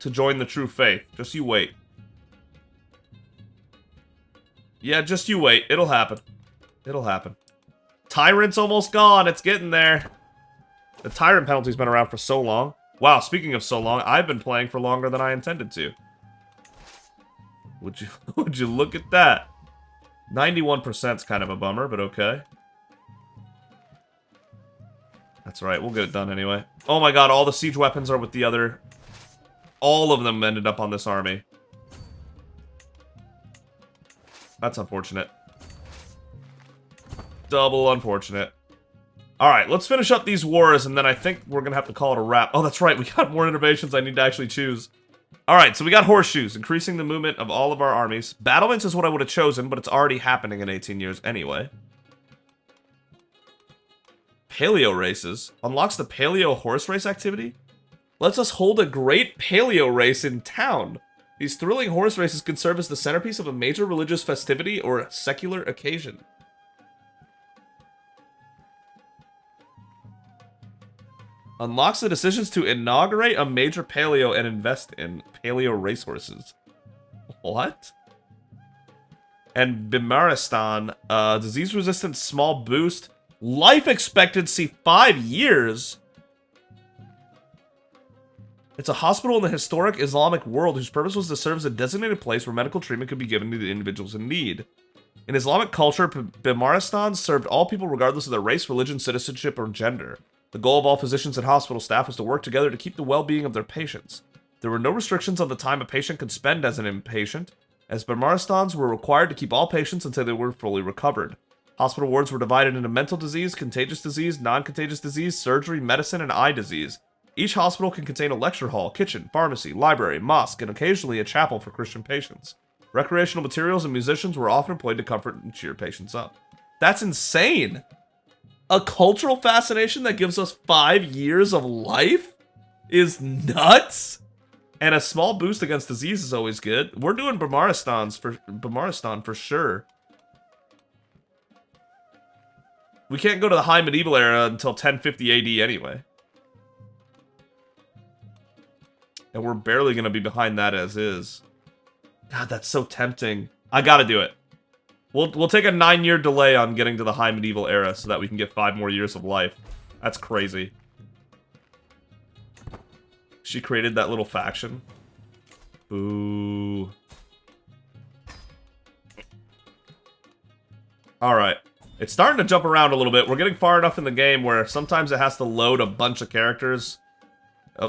to join the true faith. Just you wait. Yeah, just you wait. It'll happen. It'll happen. Tyrant's almost gone. It's getting there. The tyrant penalty's been around for so long. Wow, speaking of so long, I've been playing for longer than I intended to. Would you look at that? 91%'s kind of a bummer, but okay. That's right, we'll get it done anyway. Oh my god, all the siege weapons are with the other... All of them ended up on this army. That's unfortunate. Double unfortunate. Alright, let's finish up these wars, and then I think we're gonna have to call it a wrap. Oh, that's right, we got more innovations I need to actually choose. Alright, so we got horseshoes, increasing the movement of all of our armies. Battlements is what I would have chosen, but it's already happening in 18 years anyway. Paleo races. Unlocks the paleo horse race activity? Lets us hold a great paleo race in town. These thrilling horse races can serve as the centerpiece of a major religious festivity or a secular occasion. Unlocks the decisions to inaugurate a major paleo and invest in paleo racehorses. What? And Bimaristan, disease resistance, small boost. Life expectancy, 5 years. It's a hospital in the historic Islamic world whose purpose was to serve as a designated place where medical treatment could be given to the individuals in need. In Islamic culture, Bimaristan served all people regardless of their race, religion, citizenship, or gender. The goal of all physicians and hospital staff was to work together to keep the well-being of their patients. There were no restrictions on the time a patient could spend as an inpatient, as Bimaristans were required to keep all patients until they were fully recovered. Hospital wards were divided into mental disease, contagious disease, non-contagious disease, surgery, medicine, and eye disease. Each hospital can contain a lecture hall, kitchen, pharmacy, library, mosque, and occasionally a chapel for Christian patients. Recreational materials and musicians were often employed to comfort and cheer patients up. That's insane! A cultural fascination that gives us 5 years of life is nuts! And a small boost against disease is always good. We're doing Bimaristan for sure. We can't go to the High Medieval era until 1050 AD anyway. And we're barely going to be behind that as is. God, that's so tempting. I gotta do it. We'll take a 9-year delay on getting to the High Medieval era so that we can get 5 more years of life. That's crazy. She created that little faction. Boo. Alright. It's starting to jump around a little bit. We're getting far enough in the game where sometimes it has to load a bunch of characters.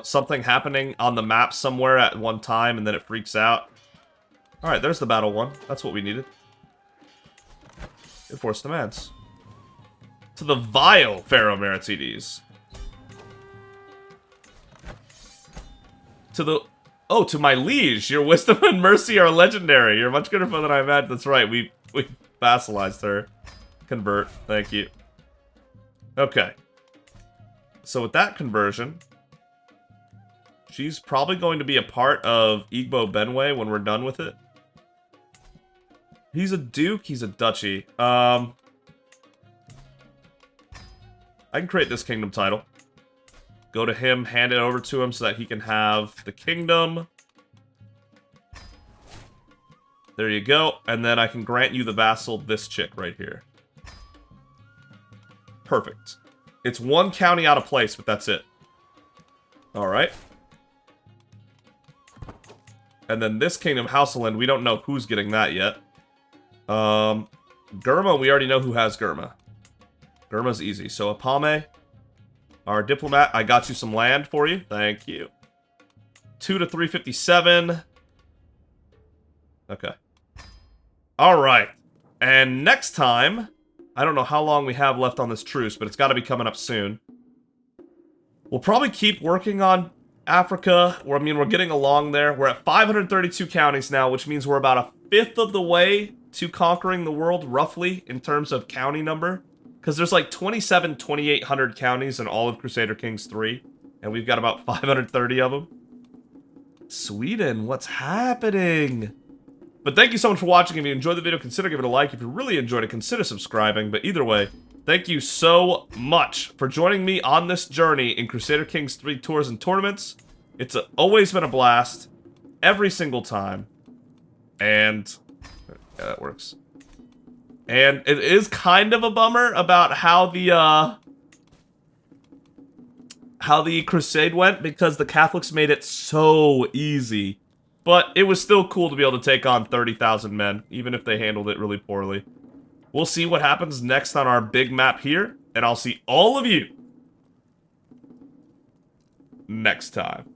Something happening on the map somewhere at one time, and then it freaks out. Alright, there's the battle one. That's what we needed. Enforce demands. To the vile Pharaoh Meritides. To the... Oh, to my liege. Your wisdom and mercy are legendary. You're much gooder than I imagined. That's right. We vassalized her. Convert. Thank you. Okay. So with that conversion... She's probably going to be a part of Igbo Benway when we're done with it. He's a duke, he's a duchy. I can create this kingdom title. Go to him, hand it over to him so that he can have the kingdom. There you go. And then I can grant you the vassal, this chick right here. Perfect. It's 1 county out of place, but that's it. Alright. And then this kingdom, Houseland, we don't know who's getting that yet. Gurma, we already know who has Gurma. Gurma's easy. So Apame, our diplomat, I got you some land for you. Thank you. 2 to 357. Okay. Alright. And next time, I don't know how long we have left on this truce, but it's got to be coming up soon. We'll probably keep working on Africa. I mean, we're getting along there. We're at 532 counties now, which means we're about a 5th of the way to conquering the world, roughly, in terms of county number. Because there's like 2,800 counties in all of Crusader Kings 3. And we've got about 530 of them. Sweden, what's happening? But thank you so much for watching. If you enjoyed the video, consider giving it a like. If you really enjoyed it, consider subscribing. But either way, thank you so much for joining me on this journey in Crusader Kings 3 tours and tournaments. It's always been a blast. Every single time. And... yeah, that works. And it is kind of a bummer about how the crusade went, because the Catholics made it so easy. But it was still cool to be able to take on 30,000 men, even if they handled it really poorly. We'll see what happens next on our big map here, and I'll see all of you next time.